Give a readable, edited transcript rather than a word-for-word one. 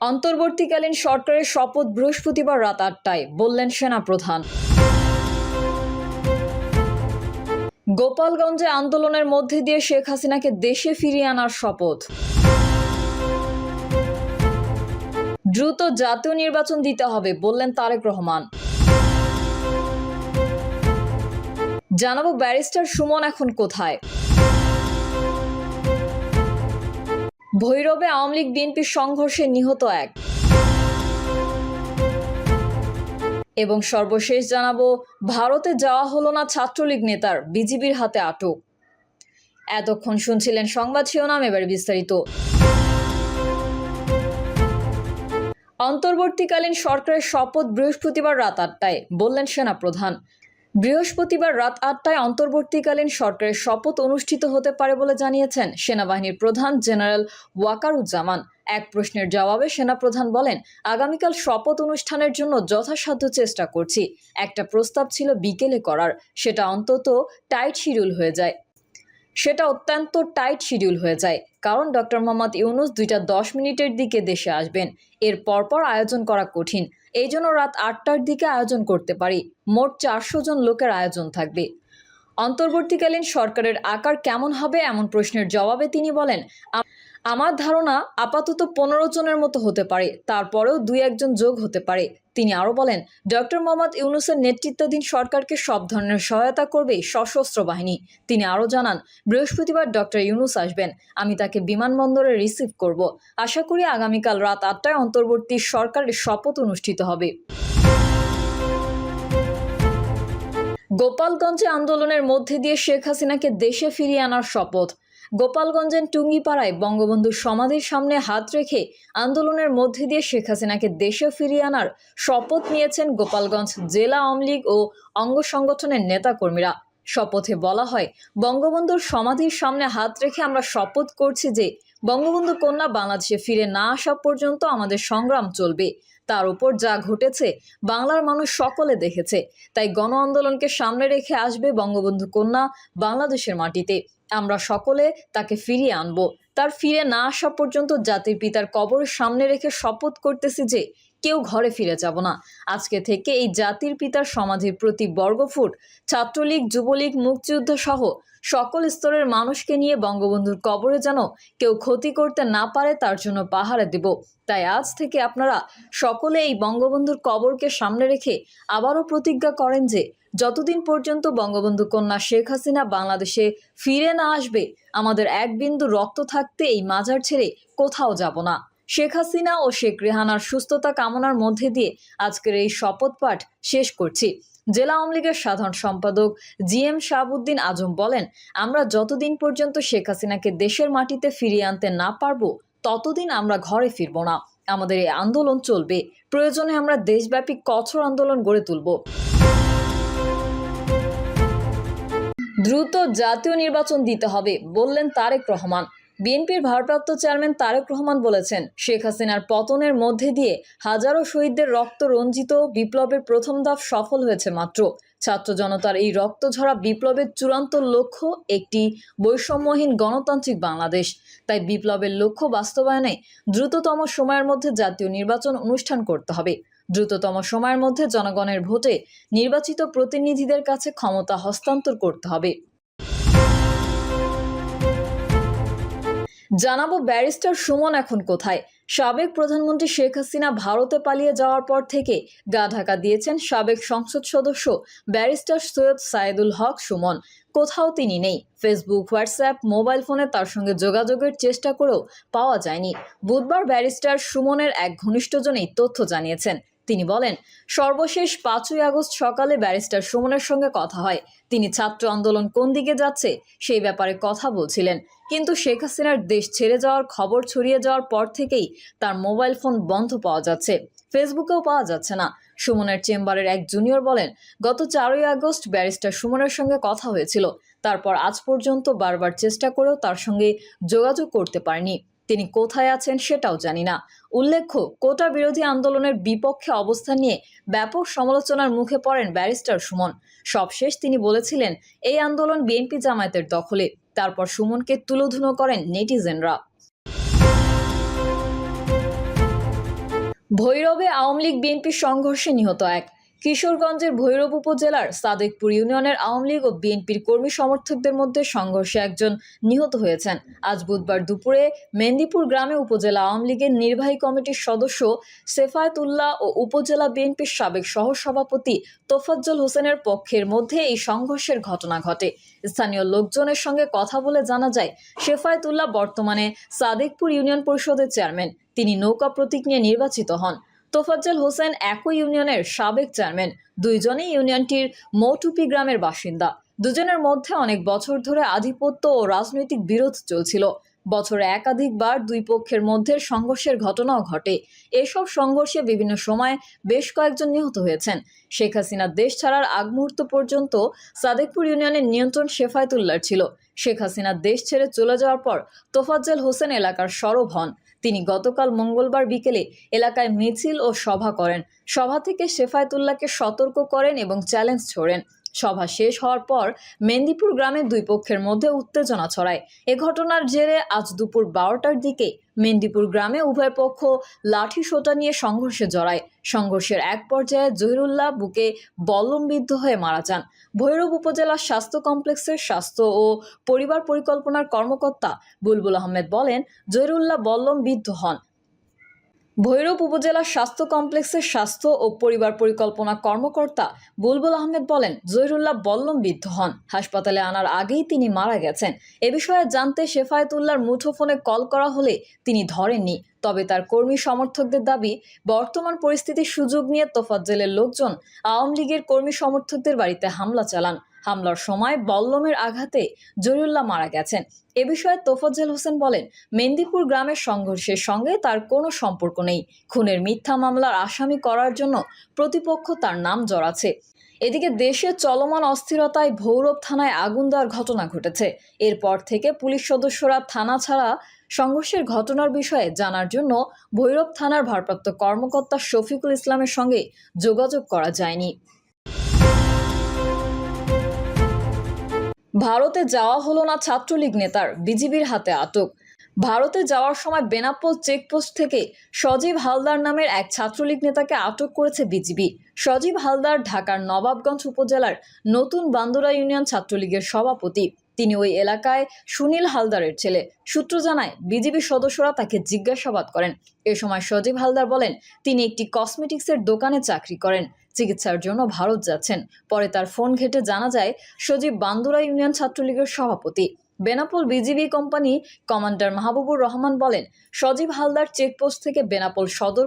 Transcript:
অন্তর্বর্তীকালীন সরকারের শপথ বৃহস্পতিবার রাত ৮টায়, বললেন সেনাপ্রধান। গোপালগঞ্জে আন্দোলনের মধ্যে দিয়ে শেখ হাসিনাকে দেশে ফিরিয়ে আনার শপথ। দ্রুত জাতীয় নির্বাচন দিতে হবে, বললেন তারেক রহমান। জানাবো ব্যারিস্টার সুমন এখন কোথায়। ভৈরবে আওয়ামী লীগ বিএনপির সংঘর্ষে নিহত এক। এবং সর্বশেষ জানাবো ভারতে যাওয়া হলো না ছাত্রলীগ নেতার, বিজিবির হাতে আটক। এতক্ষণ শুনছিলেন সংবাদ শিরোনাম, এবার বিস্তারিত। অন্তর্বর্তীকালীন সরকারের শপথ বৃহস্পতিবার রাত ৮টায়, বললেন সেনাপ্রধান। বৃহস্পতিবার রাত ৮টায় অন্তর্বর্তীকালীন সরকারের শপথ অনুষ্ঠিত হতে পারে বলে জানিয়েছেন সেনাবাহিনীর প্রধান জেনারেল ওয়াকারুজ্জামান। এক প্রশ্নের জবাবে সেনাপ্রধান বলেন, আগামীকাল শপথ অনুষ্ঠানের জন্য যথাসাধ্য চেষ্টা করছি। একটা প্রস্তাব ছিল বিকেলে করার, সেটা অত্যন্ত টাইট শিডিউল হয়ে যায় কারণ ডক্টর মোহাম্মদ ইউনূস 2:10 দিকে দেশে আসবেন। এর পরপর আয়োজন করা কঠিন, এই জন্য রাত ৮টার দিকে আয়োজন করতে পারি। মোট 400 জন লোকের আয়োজন থাকবে। অন্তর্বর্তীকালীন সরকারের আকার কেমন হবে এমন প্রশ্নের জবাবে তিনি বলেন, আমার ধারণা আপাতত 15 জনের মতো হতে পারে, তারপরেও 2-1 জন যোগ হতে পারে। তিনি আরও বলেন, ডক্টর মোহাম্মদ ইউনূসের নেতৃত্বাধীন সরকারকে সব ধরনের সহায়তা করবে সশস্ত্র বাহিনী। তিনি আরও জানান, বৃহস্পতিবার ডক্টর ইউনূস আসবেন, আমি তাকে বিমানবন্দরে রিসিভ করব। আশা করি আগামীকাল রাত ৮টায় অন্তর্বর্তী সরকারের শপথ অনুষ্ঠিত হবে। গোপালগঞ্জে আন্দোলনের মধ্যে দিয়ে শেখ হাসিনাকে দেশে ফিরিয়ে আনার শপথ। গোপালগঞ্জের টুঙ্গিপাড়ায় বঙ্গবন্ধুর সমাধির সামনে হাত রেখে আন্দোলনের মধ্যে দিয়ে শেখ হাসিনাকে দেশে ফিরিয়ে আনার শপথ নিয়েছেন গোপালগঞ্জ জেলা আওয়ামী লীগ ও অঙ্গ সংগঠনের নেতাকর্মীরা। শপথে বলা হয়, বঙ্গবন্ধুর সমাধির সামনে হাত রেখে আমরা শপথ করছি যে বঙ্গবন্ধু কন্যা বাংলাদেশে ফিরে না আসা পর্যন্ত আমাদের সংগ্রাম চলবে। তার উপর যা ঘটেছে বাংলার মানুষ সকলে দেখেছে, তাই গণ আন্দোলনকে সামনে রেখে আসবে বঙ্গবন্ধু কন্যা বাংলাদেশের মাটিতে। আমরা সকলে তাকে ফিরিয়ে আনব। তার ফিরে না আসা পর্যন্ত জাতির পিতার কবরের সামনে রেখে শপথ করতেছি যে কেউ ঘরে ফিরে যাব না। আজকে থেকে এই জাতির পিতার সমাধির প্রতি বর্গফুট ছাত্রলীগ, যুবলীগ, মুক্তিযুদ্ধ সহ সকল স্তরের মানুষকে নিয়ে বঙ্গবন্ধুর কবরে যেন কেউ ক্ষতি করতে না পারে তার জন্য পাহারা দেব। তাই আজ থেকে আপনারা সকলে এই বঙ্গবন্ধুর কবরকে সামনে রেখে আবারও প্রতিজ্ঞা করেন যে যতদিন পর্যন্ত বঙ্গবন্ধু কন্যা শেখ হাসিনা বাংলাদেশে ফিরে না আসবে, আমাদের এক বিন্দু রক্ত থাকতে এই মাজার ছেড়ে কোথাও যাব না। শেখ হাসিনা ও শেখ রেহানার সুস্থতা কামনার মধ্যে দিয়ে আজকের এই শপথ পাঠ শেষ করছি। জেলা আওয়ামী লীগের সাধারণ সম্পাদক GM শাহাবুদ্দিন আজম বলেন, আমরা যতদিন পর্যন্ত শেখ হাসিনাকে দেশের মাটিতে ফিরিয়ে আনতে না পারবো ততদিন আমরা ঘরে ফিরব না। আমাদের এই আন্দোলন চলবে, প্রয়োজনে আমরা দেশব্যাপী কঠোর আন্দোলন গড়ে তুলব। দ্রুত জাতীয় নির্বাচন দিতে হবে, বললেন তারেক রহমান। বিএনপির ভারপ্রাপ্ত চেয়ারম্যান তারেক রহমান বলেছেন, শেখ হাসিনার পতনের মধ্যে দিয়ে হাজারো শহীদদের রক্ত রঞ্জিত বিপ্লবের প্রথম ধাপ সফল হয়েছে মাত্র। ছাত্র জনতার এই রক্তঝরা বিপ্লবের চূড়ান্ত লক্ষ্য একটি বৈষম্যহীন গণতান্ত্রিক বাংলাদেশ। তাই বিপ্লবের লক্ষ্য বাস্তবায়নে দ্রুততম সময়ের মধ্যে জাতীয় নির্বাচন অনুষ্ঠান করতে হবে। দ্রুততম সময়ের মধ্যে জনগণের ভোটে নির্বাচিত প্রতিনিধিদের কাছে ক্ষমতা হস্তান্তর করতে হবে। জানাবো ব্যারিস্টার সুমন এখন কোথায়। সাবেক প্রধানমন্ত্রী শেখ হাসিনা ভারতে পালিয়ে যাওয়ার পর থেকে গা ঢাকা দিয়েছেন সাবেক সংসদ সদস্য ব্যারিস্টার সৈয়দ সাইদুল হক সুমন। কোথাও তিনি নেই। ফেসবুক, হোয়াটসঅ্যাপ, মোবাইল ফোনে তার সঙ্গে যোগাযোগের চেষ্টা করেও পাওয়া যায়নি। বুধবার ব্যারিস্টার সুমনের এক ঘনিষ্ঠজন এই তথ্য জানিয়েছেন। তিনি বলেন, সর্বশেষ 5ই আগস্ট সকালে ব্যারিস্টার সুমনের সঙ্গে কথা হয়। তিনি ছাত্র আন্দোলন কোন দিকে যাচ্ছে সেই ব্যাপারে কথা বলছিলেন, কিন্তু শেখ হাসিনার দেশ ছেড়ে যাওয়ার খবর ছড়িয়ে যাওয়ার পর থেকেই তার মোবাইল ফোন বন্ধ পাওয়া যাচ্ছে, ফেসবুকেও পাওয়া যাচ্ছে না। সুমনের চেম্বারের এক জুনিয়র বলেন, গত 4ই আগস্ট ব্যারিস্টার সুমনের সঙ্গে কথা হয়েছিল, তারপর আজ পর্যন্ত বারবার চেষ্টা করেও তার সঙ্গে যোগাযোগ করতে পারেনি। তিনি কোথায় আছেন সেটাও জানি না। উল্লেখ্য, কোটা বিরোধী আন্দোলনের বিপক্ষে অবস্থান নিয়ে ব্যাপক সমালোচনার মুখে পড়েন ব্যারিস্টার সুমন। সবশেষ তিনি বলেছিলেন, এই আন্দোলন বিএনপি জামায়াতের দখলে। তারপর সুমনকে তুলোধুনো করেন নেটিজেনরা। ভৈরবে আওয়ামী লীগ বিএনপির সংঘর্ষে নিহত এক। কিশোরগঞ্জের ভৈরব উপজেলার সাদেকপুর ইউনিয়নের আওয়ামী লীগ ও বিএনপির কর্মী সমর্থকদের মধ্যে সংঘর্ষে একজন নিহত হয়েছেন। আজ বুধবার দুপুরে মেন্দিপুর গ্রামে উপজেলা আওয়ামী লীগের নির্বাহী কমিটির সদস্য সেফায়েতুল্লাহ ও উপজেলা বিএনপির সাবেক সহসভাপতি তোফাজ্জল হোসেনের পক্ষের মধ্যে এই সংঘর্ষের ঘটনা ঘটে। স্থানীয় লোকজনের সঙ্গে কথা বলে জানা যায়, সেফায়েতুল্লাহ বর্তমানে সাদেকপুর ইউনিয়ন পরিষদের চেয়ারম্যান। তিনি নৌকা প্রতীক নিয়ে নির্বাচিত হন। তোফাজ্জল হোসেন একই ইউনিয়নের সাবেক চেয়ারম্যান। দুইজনেই ইউনিয়নটির মৌটুপি গ্রামের বাসিন্দা। দুজনের মধ্যে অনেক বছর ধরে আধিপত্য ও রাজনৈতিক বিরোধ চলছিল। বছরে একাধিকবার দুই পক্ষের মধ্যে সংঘর্ষের ঘটনাও ঘটে। এসব সংঘর্ষে বিভিন্ন সময়ে বেশ কয়েকজন নিহত হয়েছেন। শেখ হাসিনা দেশ ছাড়ার আগ মুহূর্ত পর্যন্ত সাদেকপুর ইউনিয়নের নিয়ন্ত্রণ সেফায়েতুল্লাহর ছিল। শেখ হাসিনা দেশ ছেড়ে চলে যাওয়ার পর তোফাজ্জল হোসেন এলাকার সরব হন। তিনি গতকাল মঙ্গলবার বিকেলে এলাকায় মিছিল ও সভা করেন। সভা থেকে সেফায়েতুল্লাহকে সতর্ক করেন এবং চ্যালেঞ্জ ছোড়েন। সভা শেষ হওয়ার পর মেন্দিপুর গ্রামের দুই পক্ষের মধ্যে উত্তেজনা ছড়ায়। এ ঘটনার জেরে আজ দুপুর 12টার দিকে মেন্দিপুর গ্রামে উভয় পক্ষ লাঠি সোঁটা নিয়ে সংঘর্ষে জড়ায়। সংঘর্ষের এক পর্যায়ে জহিরুল্লাহ বুকে বল্লমবিদ্ধ হয়ে মারা যান। ভৈরব উপজেলা স্বাস্থ্য কমপ্লেক্সের স্বাস্থ্য ও পরিবার পরিকল্পনার কর্মকর্তা বুলবুল আহমেদ বলেন, জহিরুল্লাহ বল্লমবিদ্ধ হন। ভৈরব উপজেলা স্বাস্থ্য কমপ্লেক্সের স্বাস্থ্য ও পরিবার পরিকল্পনা কর্মকর্তা বুলবুল আহমেদ বলেন, জহিরুল্লাহ বল্লমবিদ্ধ হন। হাসপাতালে আনার আগেই তিনি মারা গেছেন। এ বিষয়ে জানতে সেফায়েতুল্লাহর মুঠোফোনে কল করা হলে তিনি ধরেননি। তবে তার কর্মী সমর্থকদের দাবি, বর্তমান পরিস্থিতির সুযোগ নিয়ে তোফাজ্জলের লোকজন আওয়ামী লীগের কর্মী সমর্থকদের বাড়িতে হামলা চালান। হামলার সময় বল্লমের আঘাতে জহিরুল্লাহ মারা গেছেন। এ বিষয়ে তোফাজ্জল হোসেন বলেন, মেন্দিপুর গ্রামের সংঘর্ষের সঙ্গে তার কোনো সম্পর্ক নেই। খুনের মিথ্যা মামলার আসামি করার জন্য প্রতিপক্ষ তার নাম জড়াচ্ছে। এদিকে দেশে চলমান অস্থিরতায় ভৈরব থানায় আগুন দেওয়ার ঘটনা ঘটেছে। এরপর থেকে পুলিশ সদস্যরা থানা ছাড়া সংঘর্ষের ঘটনার বিষয়ে জানার জন্য ভৈরব থানার ভারপ্রাপ্ত কর্মকর্তা শফিকুল ইসলামের সঙ্গে যোগাযোগ করা যায়নি। ভারতে যাওয়া হলো না ছাত্রলীগ নেতার, বিজিবির হাতে আটক। ভারতে যাওয়ার সময় বেনাপোল চেকপোস্ট থেকে সজীব হালদার নামের এক ছাত্রলীগ নেতাকে আটক করেছে বিজিবি। সজীব হালদার ঢাকার নবাবগঞ্জ উপজেলার নতুন বান্দুরা ইউনিয়ন ছাত্রলীগের সভাপতি। তিনি ওই এলাকায় সুনীল হালদারের ছেলে। সূত্র জানায়, বিজিবি সদস্যরা তাকে জিজ্ঞাসাবাদ করেন। এ সময় সজীব হালদার বলেন, তিনি একটি কসমেটিক্সের দোকানে চাকরি করেন, চিকিৎসার জন্য ভারত যাচ্ছেন। পরে তার ফোন ঘেঁটে জানা যায়, সজীব বান্দুরা ইউনিয়ন ছাত্রলীগের সভাপতি। Benapole BGB company commander Mahbubur Rahman বলেন, সজীব হালদার চেকপোস্ট থেকে বেনাপোল সদর